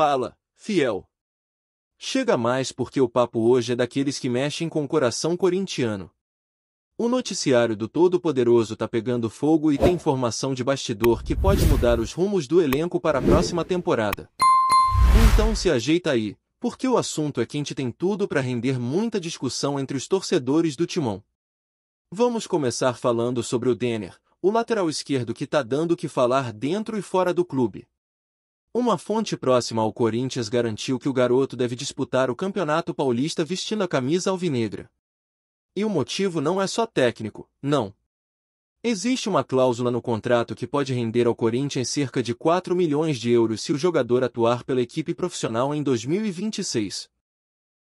Fala, fiel. Chega mais porque o papo hoje é daqueles que mexem com o coração corintiano. O noticiário do Todo-Poderoso tá pegando fogo e tem informação de bastidor que pode mudar os rumos do elenco para a próxima temporada. Então se ajeita aí, porque o assunto é quente e tem tudo para render muita discussão entre os torcedores do Timão. Vamos começar falando sobre o Denner, o lateral esquerdo que tá dando o que falar dentro e fora do clube. Uma fonte próxima ao Corinthians garantiu que o garoto deve disputar o Campeonato Paulista vestindo a camisa alvinegra. E o motivo não é só técnico, não. Existe uma cláusula no contrato que pode render ao Corinthians cerca de 4 milhões de euros se o jogador atuar pela equipe profissional em 2026.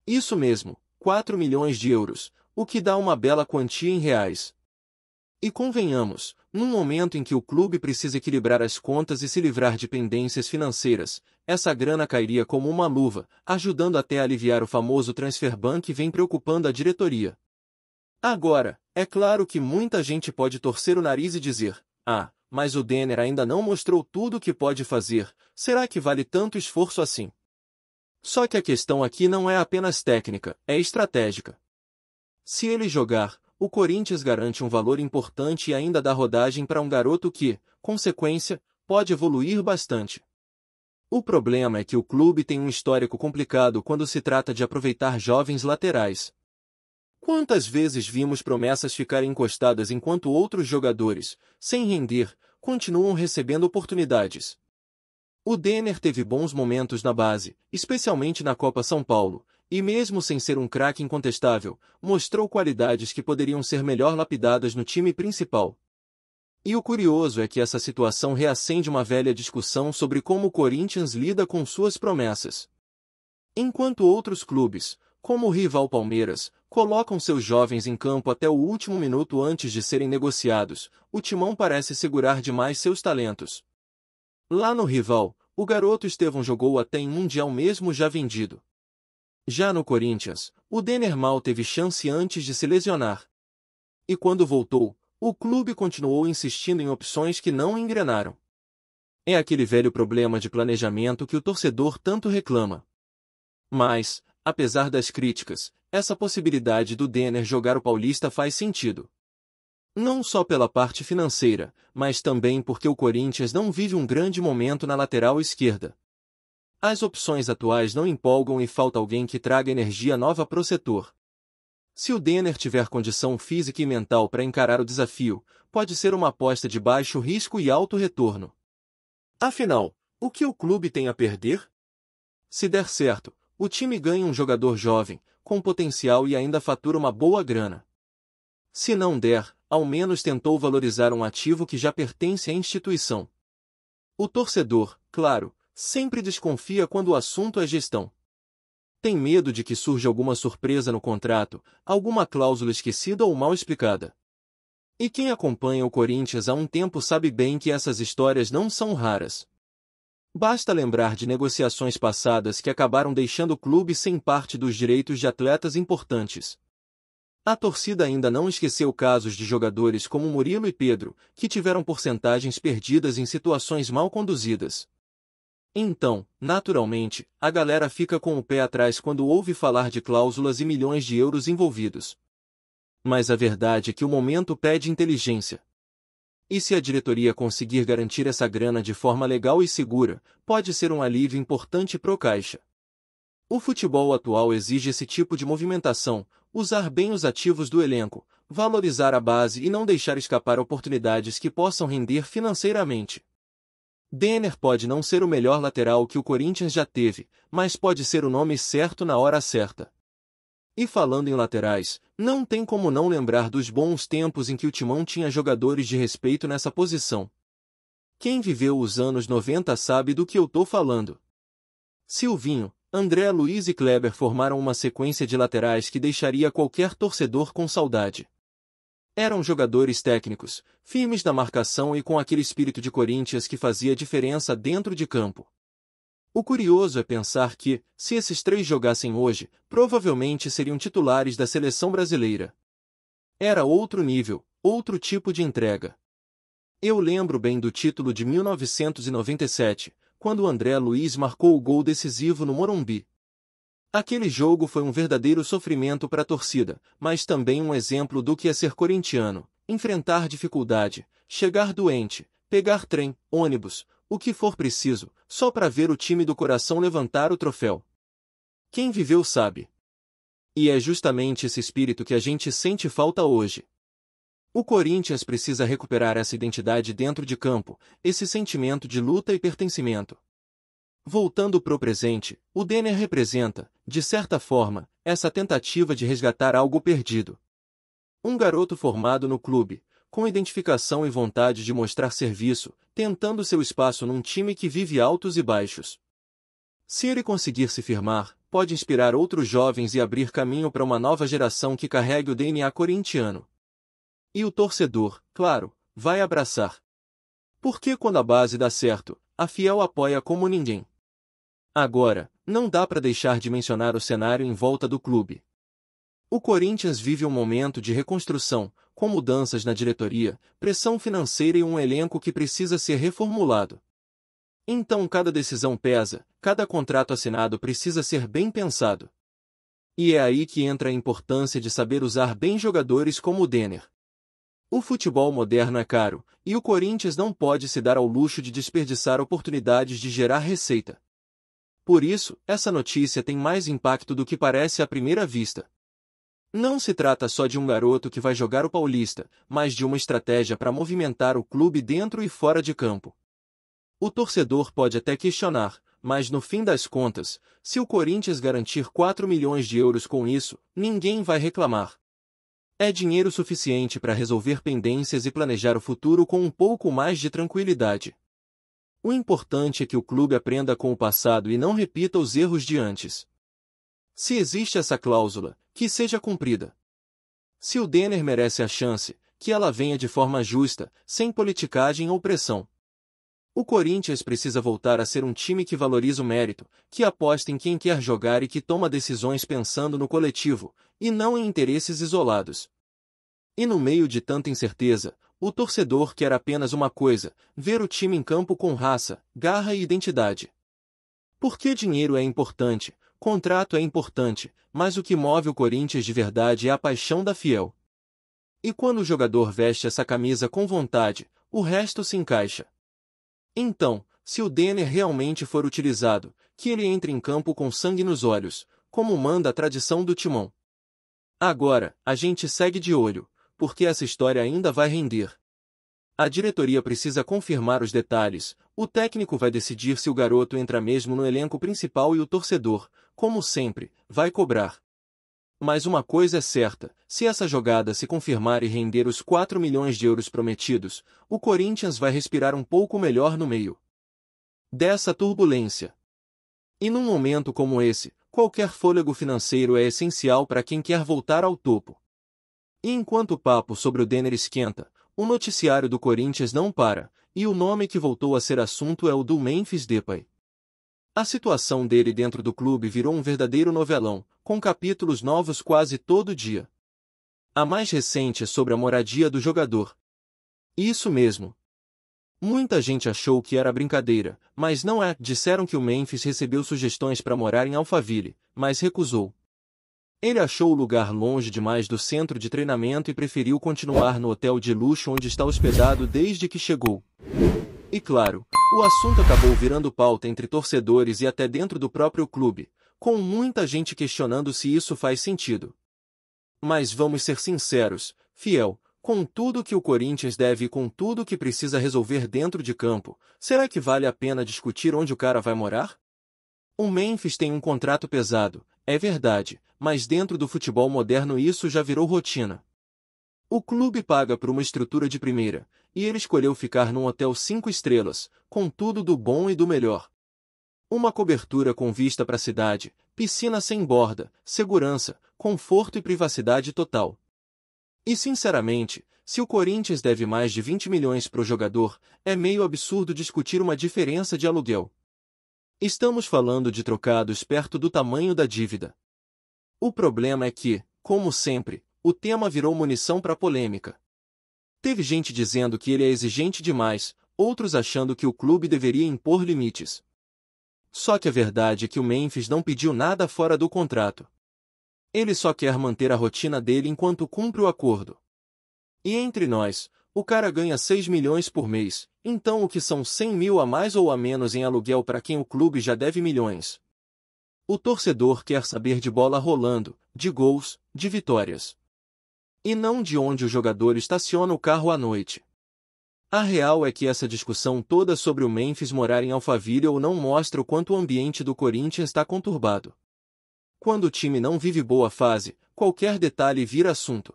Isso mesmo, 4 milhões de euros, o que dá uma bela quantia em reais. E convenhamos, num momento em que o clube precisa equilibrar as contas e se livrar de pendências financeiras, essa grana cairia como uma luva, ajudando até a aliviar o famoso transfer ban que vem preocupando a diretoria. Agora, é claro que muita gente pode torcer o nariz e dizer, mas o Denner ainda não mostrou tudo o que pode fazer, será que vale tanto esforço assim? Só que a questão aqui não é apenas técnica, é estratégica. Se ele jogar, o Corinthians garante um valor importante e ainda dá rodagem para um garoto que, consequência, pode evoluir bastante. O problema é que o clube tem um histórico complicado quando se trata de aproveitar jovens laterais. Quantas vezes vimos promessas ficarem encostadas enquanto outros jogadores, sem render, continuam recebendo oportunidades? O Denner teve bons momentos na base, especialmente na Copa São Paulo, e mesmo sem ser um craque incontestável, mostrou qualidades que poderiam ser melhor lapidadas no time principal. E o curioso é que essa situação reacende uma velha discussão sobre como o Corinthians lida com suas promessas. Enquanto outros clubes, como o rival Palmeiras, colocam seus jovens em campo até o último minuto antes de serem negociados, o Timão parece segurar demais seus talentos. Lá no rival, o garoto Estevão jogou até em Mundial mesmo já vendido. Já no Corinthians, o Denner mal teve chance antes de se lesionar. E quando voltou, o clube continuou insistindo em opções que não engrenaram. É aquele velho problema de planejamento que o torcedor tanto reclama. Mas, apesar das críticas, essa possibilidade do Denner jogar o Paulista faz sentido. Não só pela parte financeira, mas também porque o Corinthians não vive um grande momento na lateral esquerda. As opções atuais não empolgam e falta alguém que traga energia nova pro setor. Se o Denner tiver condição física e mental para encarar o desafio, pode ser uma aposta de baixo risco e alto retorno. Afinal, o que o clube tem a perder? Se der certo, o time ganha um jogador jovem, com potencial e ainda fatura uma boa grana. Se não der, ao menos tentou valorizar um ativo que já pertence à instituição. O torcedor, claro, sempre desconfia quando o assunto é gestão. Tem medo de que surja alguma surpresa no contrato, alguma cláusula esquecida ou mal explicada. E quem acompanha o Corinthians há um tempo sabe bem que essas histórias não são raras. Basta lembrar de negociações passadas que acabaram deixando o clube sem parte dos direitos de atletas importantes. A torcida ainda não esqueceu casos de jogadores como Murilo e Pedro, que tiveram porcentagens perdidas em situações mal conduzidas. Então, naturalmente, a galera fica com o pé atrás quando ouve falar de cláusulas e milhões de euros envolvidos. Mas a verdade é que o momento pede inteligência. E se a diretoria conseguir garantir essa grana de forma legal e segura, pode ser um alívio importante pro caixa. O futebol atual exige esse tipo de movimentação, usar bem os ativos do elenco, valorizar a base e não deixar escapar oportunidades que possam render financeiramente. Denner pode não ser o melhor lateral que o Corinthians já teve, mas pode ser o nome certo na hora certa. E falando em laterais, não tem como não lembrar dos bons tempos em que o Timão tinha jogadores de respeito nessa posição. Quem viveu os anos 90 sabe do que eu tô falando. Silvinho, André Luiz e Kleber formaram uma sequência de laterais que deixaria qualquer torcedor com saudade. Eram jogadores técnicos, firmes na marcação e com aquele espírito de Corinthians que fazia diferença dentro de campo. O curioso é pensar que, se esses três jogassem hoje, provavelmente seriam titulares da seleção brasileira. Era outro nível, outro tipo de entrega. Eu lembro bem do título de 1997, quando André Luiz marcou o gol decisivo no Morumbi. Aquele jogo foi um verdadeiro sofrimento para a torcida, mas também um exemplo do que é ser corintiano, enfrentar dificuldade, chegar doente, pegar trem, ônibus, o que for preciso, só para ver o time do coração levantar o troféu. Quem viveu sabe. E é justamente esse espírito que a gente sente falta hoje. O Corinthians precisa recuperar essa identidade dentro de campo, esse sentimento de luta e pertencimento. Voltando pro presente, o Denner representa, de certa forma, essa tentativa de resgatar algo perdido. Um garoto formado no clube, com identificação e vontade de mostrar serviço, tentando seu espaço num time que vive altos e baixos. Se ele conseguir se firmar, pode inspirar outros jovens e abrir caminho para uma nova geração que carregue o DNA corintiano. E o torcedor, claro, vai abraçar. Porque quando a base dá certo, a Fiel apoia como ninguém. Agora, não dá para deixar de mencionar o cenário em volta do clube. O Corinthians vive um momento de reconstrução, com mudanças na diretoria, pressão financeira e um elenco que precisa ser reformulado. Então cada decisão pesa, cada contrato assinado precisa ser bem pensado. E é aí que entra a importância de saber usar bem jogadores como o Denner. O futebol moderno é caro, e o Corinthians não pode se dar ao luxo de desperdiçar oportunidades de gerar receita. Por isso, essa notícia tem mais impacto do que parece à primeira vista. Não se trata só de um garoto que vai jogar o Paulista, mas de uma estratégia para movimentar o clube dentro e fora de campo. O torcedor pode até questionar, mas no fim das contas, se o Corinthians garantir 4 milhões de euros com isso, ninguém vai reclamar. É dinheiro suficiente para resolver pendências e planejar o futuro com um pouco mais de tranquilidade. O importante é que o clube aprenda com o passado e não repita os erros de antes. Se existe essa cláusula, que seja cumprida. Se o Denner merece a chance, que ela venha de forma justa, sem politicagem ou pressão. O Corinthians precisa voltar a ser um time que valoriza o mérito, que aposta em quem quer jogar e que toma decisões pensando no coletivo, e não em interesses isolados. E no meio de tanta incerteza, o torcedor quer apenas uma coisa: ver o time em campo com raça, garra e identidade. Porque dinheiro é importante, contrato é importante, mas o que move o Corinthians de verdade é a paixão da Fiel. E quando o jogador veste essa camisa com vontade, o resto se encaixa. Então, se o Denner realmente for utilizado, que ele entre em campo com sangue nos olhos, como manda a tradição do Timão. Agora, a gente segue de olho, porque essa história ainda vai render. A diretoria precisa confirmar os detalhes, o técnico vai decidir se o garoto entra mesmo no elenco principal e o torcedor, como sempre, vai cobrar. Mas uma coisa é certa, se essa jogada se confirmar e render os 4 milhões de euros prometidos, o Corinthians vai respirar um pouco melhor no meio dessa turbulência. E num momento como esse, qualquer fôlego financeiro é essencial para quem quer voltar ao topo. E enquanto o papo sobre o Denner esquenta, o noticiário do Corinthians não para, e o nome que voltou a ser assunto é o do Memphis Depay. A situação dele dentro do clube virou um verdadeiro novelão, com capítulos novos quase todo dia. A mais recente é sobre a moradia do jogador. Isso mesmo. Muita gente achou que era brincadeira, mas não é. Disseram que o Memphis recebeu sugestões para morar em Alphaville, mas recusou. Ele achou o lugar longe demais do centro de treinamento e preferiu continuar no hotel de luxo onde está hospedado desde que chegou. E claro, o assunto acabou virando pauta entre torcedores e até dentro do próprio clube, com muita gente questionando se isso faz sentido. Mas vamos ser sinceros, Fiel, com tudo que o Corinthians deve e com tudo que precisa resolver dentro de campo, será que vale a pena discutir onde o cara vai morar? O Memphis tem um contrato pesado, é verdade, mas dentro do futebol moderno isso já virou rotina. O clube paga por uma estrutura de primeira, e ele escolheu ficar num hotel 5 estrelas, com tudo do bom e do melhor. Uma cobertura com vista para a cidade, piscina sem borda, segurança, conforto e privacidade total. E sinceramente, se o Corinthians deve mais de 20 milhões para o jogador, é meio absurdo discutir uma diferença de aluguel. Estamos falando de trocados perto do tamanho da dívida. O problema é que, como sempre, o tema virou munição para polêmica. Teve gente dizendo que ele é exigente demais, outros achando que o clube deveria impor limites. Só que a verdade é que o Memphis não pediu nada fora do contrato. Ele só quer manter a rotina dele enquanto cumpre o acordo. E entre nós, o cara ganha 6 milhões por mês, então o que são 100 mil a mais ou a menos em aluguel para quem o clube já deve milhões? O torcedor quer saber de bola rolando, de gols, de vitórias. E não de onde o jogador estaciona o carro à noite. A real é que essa discussão toda sobre o Memphis morar em Alphaville ou não mostra o quanto o ambiente do Corinthians está conturbado. Quando o time não vive boa fase, qualquer detalhe vira assunto.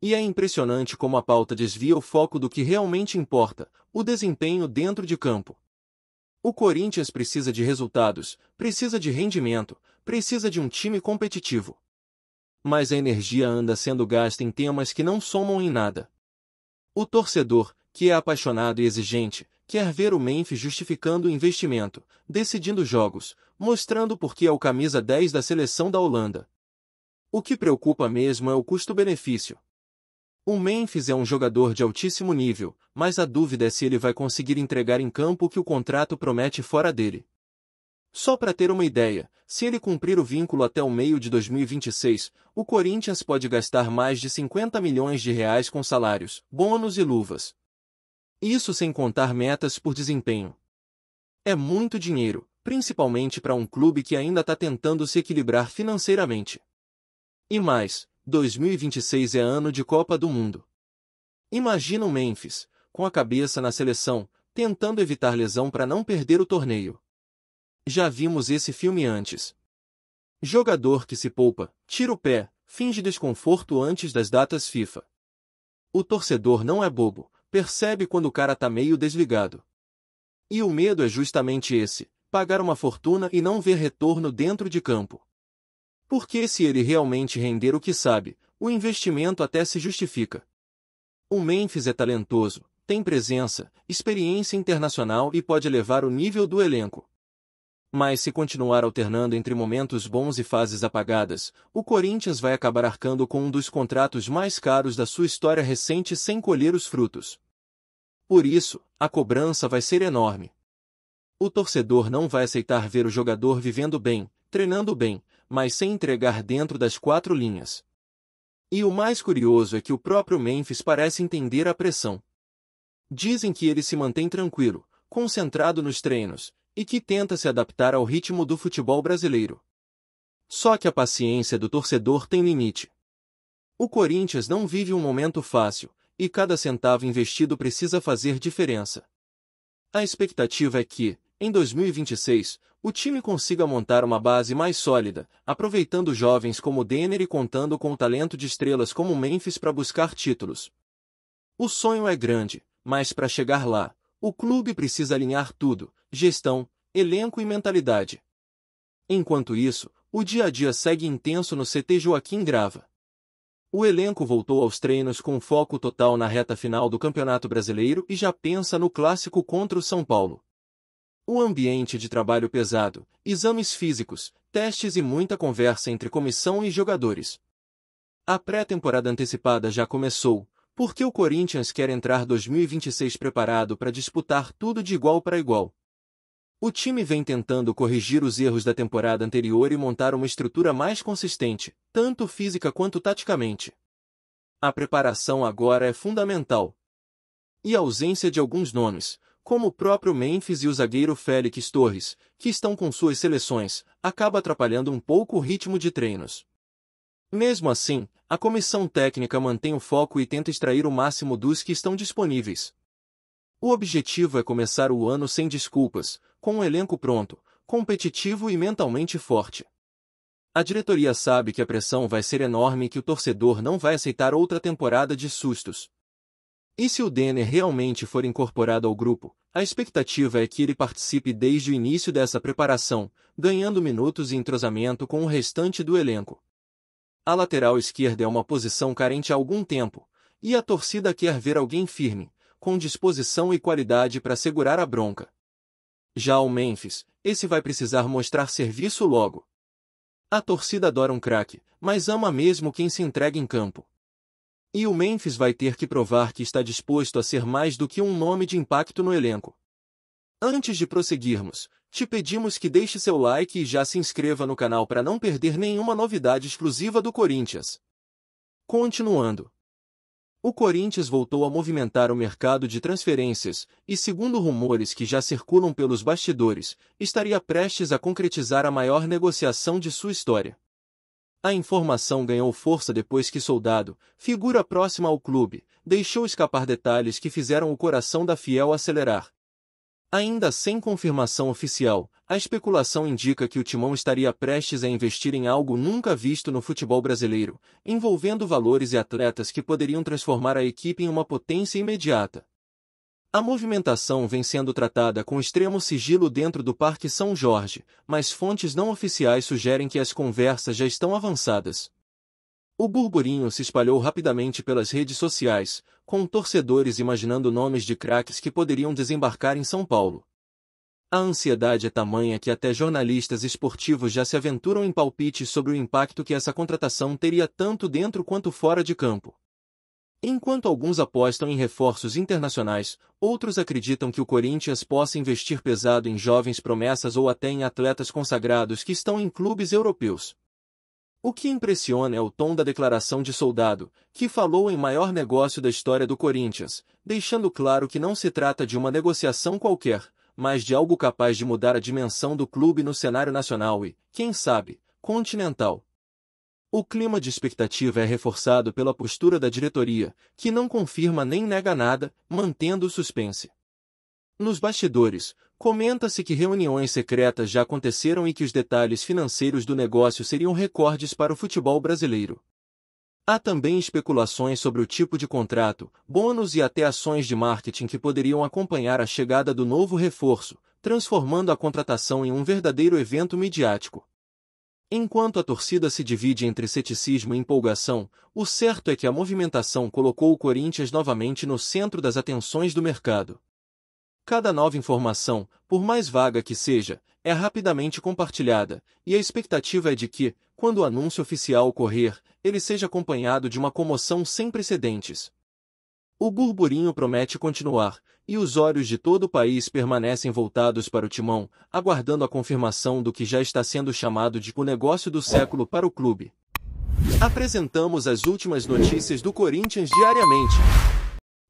E é impressionante como a pauta desvia o foco do que realmente importa, o desempenho dentro de campo. O Corinthians precisa de resultados, precisa de rendimento, precisa de um time competitivo. Mas a energia anda sendo gasta em temas que não somam em nada. O torcedor, que é apaixonado e exigente, quer ver o Memphis justificando o investimento, decidindo jogos, mostrando por que é o camisa 10 da seleção da Holanda. O que preocupa mesmo é o custo-benefício. O Memphis é um jogador de altíssimo nível, mas a dúvida é se ele vai conseguir entregar em campo o que o contrato promete fora dele. Só para ter uma ideia, se ele cumprir o vínculo até o meio de 2026, o Corinthians pode gastar mais de 50 milhões de reais com salários, bônus e luvas. Isso sem contar metas por desempenho. É muito dinheiro, principalmente para um clube que ainda está tentando se equilibrar financeiramente. E mais, 2026 é ano de Copa do Mundo. Imagina o Memphis, com a cabeça na seleção, tentando evitar lesão para não perder o torneio. Já vimos esse filme antes. Jogador que se poupa, tira o pé, finge desconforto antes das datas FIFA. O torcedor não é bobo, percebe quando o cara tá meio desligado. E o medo é justamente esse, pagar uma fortuna e não ver retorno dentro de campo. Porque se ele realmente render o que sabe, o investimento até se justifica. O Memphis é talentoso, tem presença, experiência internacional e pode elevar o nível do elenco. Mas se continuar alternando entre momentos bons e fases apagadas, o Corinthians vai acabar arcando com um dos contratos mais caros da sua história recente sem colher os frutos. Por isso, a cobrança vai ser enorme. O torcedor não vai aceitar ver o jogador vivendo bem, treinando bem, mas sem entregar dentro das 4 linhas. E o mais curioso é que o próprio Memphis parece entender a pressão. Dizem que ele se mantém tranquilo, concentrado nos treinos, e que tenta se adaptar ao ritmo do futebol brasileiro. Só que a paciência do torcedor tem limite. O Corinthians não vive um momento fácil, e cada centavo investido precisa fazer diferença. A expectativa é que, em 2026, o time consiga montar uma base mais sólida, aproveitando jovens como Denner e contando com o talento de estrelas como Memphis para buscar títulos. O sonho é grande, mas para chegar lá, o clube precisa alinhar tudo: gestão, elenco e mentalidade. Enquanto isso, o dia a dia segue intenso no CT Joaquim Grava. O elenco voltou aos treinos com foco total na reta final do Campeonato Brasileiro e já pensa no clássico contra o São Paulo. O ambiente de trabalho pesado, exames físicos, testes e muita conversa entre comissão e jogadores. A pré-temporada antecipada já começou, porque o Corinthians quer entrar 2026 preparado para disputar tudo de igual para igual. O time vem tentando corrigir os erros da temporada anterior e montar uma estrutura mais consistente, tanto física quanto taticamente. A preparação agora é fundamental. E a ausência de alguns nomes, como o próprio Memphis e o zagueiro Félix Torres, que estão com suas seleções, acaba atrapalhando um pouco o ritmo de treinos. Mesmo assim, a comissão técnica mantém o foco e tenta extrair o máximo dos que estão disponíveis. O objetivo é começar o ano sem desculpas, com um elenco pronto, competitivo e mentalmente forte. A diretoria sabe que a pressão vai ser enorme e que o torcedor não vai aceitar outra temporada de sustos. E se o Denner realmente for incorporado ao grupo, a expectativa é que ele participe desde o início dessa preparação, ganhando minutos e entrosamento com o restante do elenco. A lateral esquerda é uma posição carente há algum tempo, e a torcida quer ver alguém firme, com disposição e qualidade para segurar a bronca. Já o Memphis, esse vai precisar mostrar serviço logo. A torcida adora um craque, mas ama mesmo quem se entrega em campo. E o Memphis vai ter que provar que está disposto a ser mais do que um nome de impacto no elenco. Antes de prosseguirmos, te pedimos que deixe seu like e já se inscreva no canal para não perder nenhuma novidade exclusiva do Corinthians. Continuando. O Corinthians voltou a movimentar o mercado de transferências e, segundo rumores que já circulam pelos bastidores, estaria prestes a concretizar a maior negociação de sua história. A informação ganhou força depois que Soldado, figura próxima ao clube, deixou escapar detalhes que fizeram o coração da Fiel acelerar. Ainda sem confirmação oficial, a especulação indica que o Timão estaria prestes a investir em algo nunca visto no futebol brasileiro, envolvendo valores e atletas que poderiam transformar a equipe em uma potência imediata. A movimentação vem sendo tratada com extremo sigilo dentro do Parque São Jorge, mas fontes não oficiais sugerem que as conversas já estão avançadas. O burburinho se espalhou rapidamente pelas redes sociais, com torcedores imaginando nomes de craques que poderiam desembarcar em São Paulo. A ansiedade é tamanha que até jornalistas esportivos já se aventuram em palpites sobre o impacto que essa contratação teria tanto dentro quanto fora de campo. Enquanto alguns apostam em reforços internacionais, outros acreditam que o Corinthians possa investir pesado em jovens promessas ou até em atletas consagrados que estão em clubes europeus. O que impressiona é o tom da declaração de Soldado, que falou em maior negócio da história do Corinthians, deixando claro que não se trata de uma negociação qualquer, mas de algo capaz de mudar a dimensão do clube no cenário nacional e, quem sabe, continental. O clima de expectativa é reforçado pela postura da diretoria, que não confirma nem nega nada, mantendo o suspense. Nos bastidores, comenta-se que reuniões secretas já aconteceram e que os detalhes financeiros do negócio seriam recordes para o futebol brasileiro. Há também especulações sobre o tipo de contrato, bônus e até ações de marketing que poderiam acompanhar a chegada do novo reforço, transformando a contratação em um verdadeiro evento midiático. Enquanto a torcida se divide entre ceticismo e empolgação, o certo é que a movimentação colocou o Corinthians novamente no centro das atenções do mercado. Cada nova informação, por mais vaga que seja, é rapidamente compartilhada, e a expectativa é de que, quando o anúncio oficial ocorrer, ele seja acompanhado de uma comoção sem precedentes. O burburinho promete continuar, e os olhos de todo o país permanecem voltados para o Timão, aguardando a confirmação do que já está sendo chamado de o negócio do século para o clube. Apresentamos as últimas notícias do Corinthians diariamente.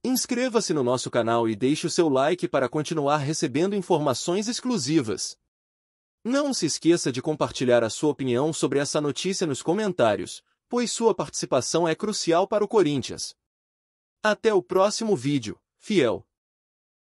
Inscreva-se no nosso canal e deixe o seu like para continuar recebendo informações exclusivas. Não se esqueça de compartilhar a sua opinião sobre essa notícia nos comentários, pois sua participação é crucial para o Corinthians. Até o próximo vídeo, fiel!